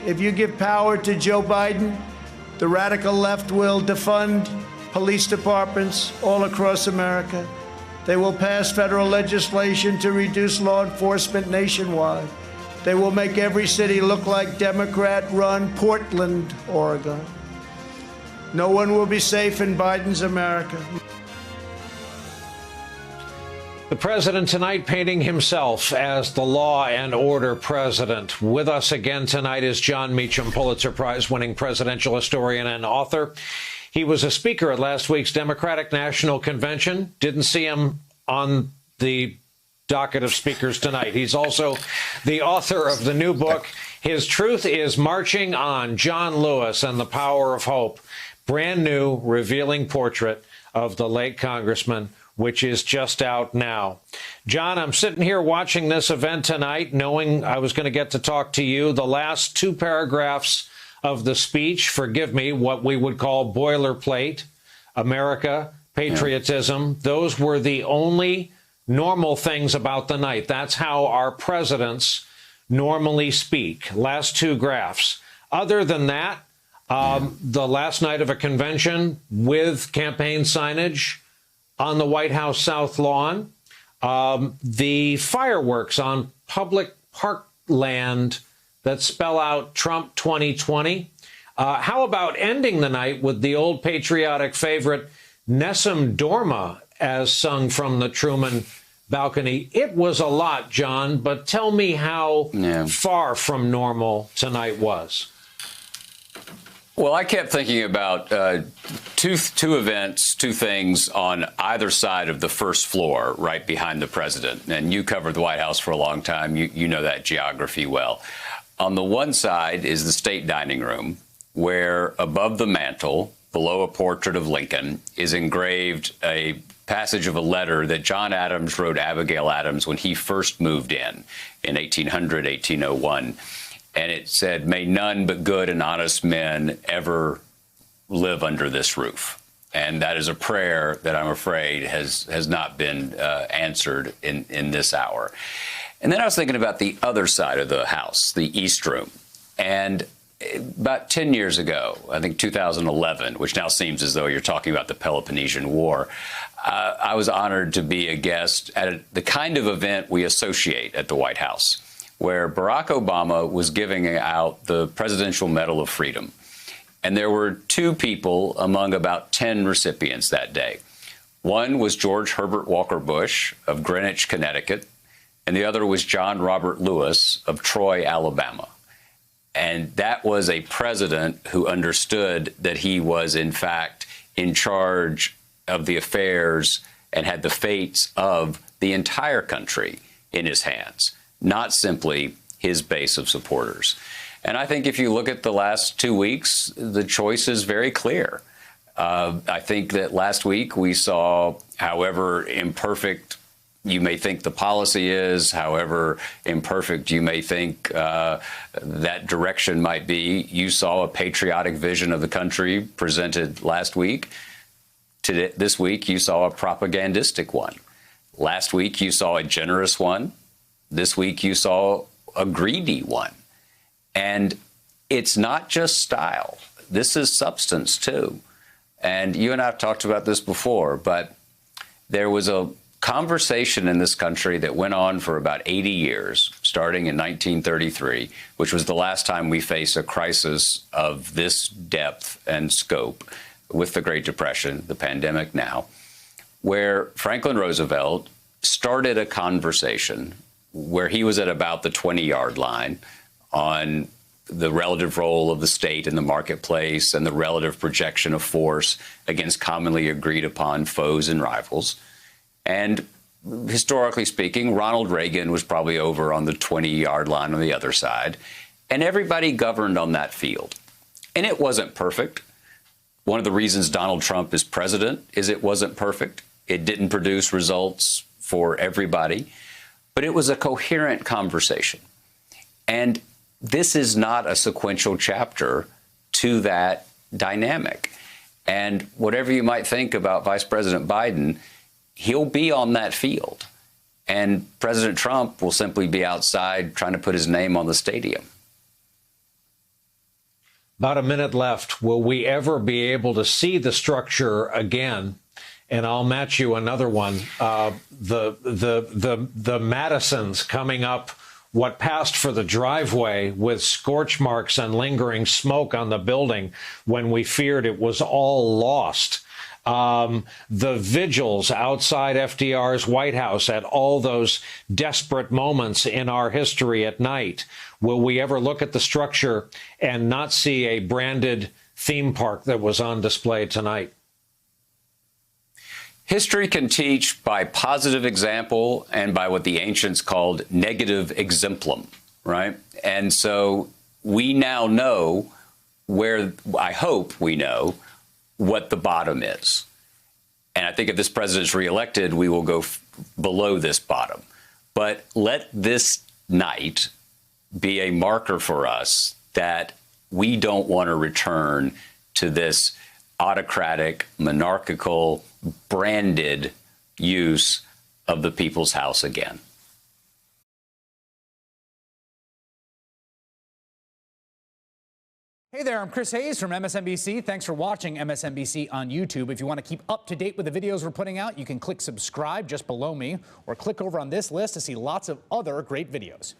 If you give power to Joe Biden, the radical left will defund police departments all across America. They will pass federal legislation to reduce law enforcement nationwide. They will make every city look like Democrat-run Portland, Oregon. No one will be safe in Biden's America. The president tonight painting himself as the law and order president. With us again tonight is Jon Meacham, Pulitzer Prize-winning presidential historian and author. He was a speaker at last week's Democratic National Convention. Didn't see him on the docket of speakers tonight. He's also the author of the new book, His Truth is Marching On, John Lewis and the Power of Hope. Brand new, revealing portrait of the late congressman, which is just out now. John, I'm sitting here watching this event tonight, knowing I was going to get to talk to you. The last two paragraphs of the speech, forgive me, what we would call boilerplate, America, patriotism, those were the only normal things about the night. That's how our presidents normally speak. Last two graphs. Other than that, the last night of a convention with campaign signage on the White House South Lawn, the fireworks on public parkland that spell out Trump 2020. How about ending the night with the old patriotic favorite, Nessun Dorma, as sung from the Truman balcony? It was a lot, John, but tell me how far from normal tonight was. Well, I kept thinking about two events, two things on either side of the first floor, right behind the president. And you covered the White House for a long time. You know that geography well. On the one side is the state dining room, where above the mantel, below a portrait of Lincoln, is engraved a passage of a letter that John Adams wrote Abigail Adams when he first moved in 1800, 1801. And it said, "May none but good and honest men ever live under this roof." And that is a prayer that I'm afraid has not been answered in this hour. And then I was thinking about the other side of the house, the East Room. And about 10 years ago, I think 2011, which now seems as though you're talking about the Peloponnesian War, I was honored to be a guest at the kind of event we associate at the White House, where Barack Obama was giving out the Presidential Medal of Freedom. And there were two people among about 10 recipients that day. One was George Herbert Walker Bush of Greenwich, Connecticut, and the other was John Robert Lewis of Troy, Alabama. And that was a president who understood that he was, in fact, in charge of the affairs and had the fates of the entire country in his hands, not simply his base of supporters. And I think if you look at the last 2 weeks, the choice is very clear. I think that last week we saw, however imperfect you may think the policy is, however imperfect you may think that direction might be, you saw a patriotic vision of the country presented last week. This week, you saw a propagandistic one. Last week, you saw a generous one. This week, you saw a greedy one. And it's not just style. This is substance, too. And you and I have talked about this before, but there was a conversation in this country that went on for about 80 years, starting in 1933, which was the last time we faced a crisis of this depth and scope with the Great Depression, the pandemic now, where Franklin Roosevelt started a conversation where he was at about the 20-yard line on the relative role of the state in the marketplace and the relative projection of force against commonly agreed upon foes and rivals. And historically speaking, Ronald Reagan was probably over on the 20-yard line on the other side. And everybody governed on that field. And it wasn't perfect. One of the reasons Donald Trump is president is it wasn't perfect. It didn't produce results for everybody. But it was a coherent conversation. And this is not a sequential chapter to that dynamic. And whatever you might think about Vice President Biden, he'll be on that field. And President Trump will simply be outside trying to put his name on the stadium. About a minute left. Will we ever be able to see the structure again? And I'll match you another one. The Madisons coming up what passed for the driveway with scorch marks and lingering smoke on the building when we feared it was all lost. The vigils outside FDR's White House at all those desperate moments in our history at night. Will we ever look at the structure and not see a branded theme park that was on display tonight? History can teach by positive example and by what the ancients called negative exemplum, right? And so we now know where, I hope we know, what the bottom is. And I think if this president's reelected, we will go below this bottom. But let this night be a marker for us that we don't want to return to this autocratic, monarchical, branded use of the People's House again. Hey there, I'm Chris Hayes from MSNBC. Thanks for watching MSNBC on YouTube. If you want to keep up to date with the videos we're putting out, you can click subscribe just below me or click over on this list to see lots of other great videos.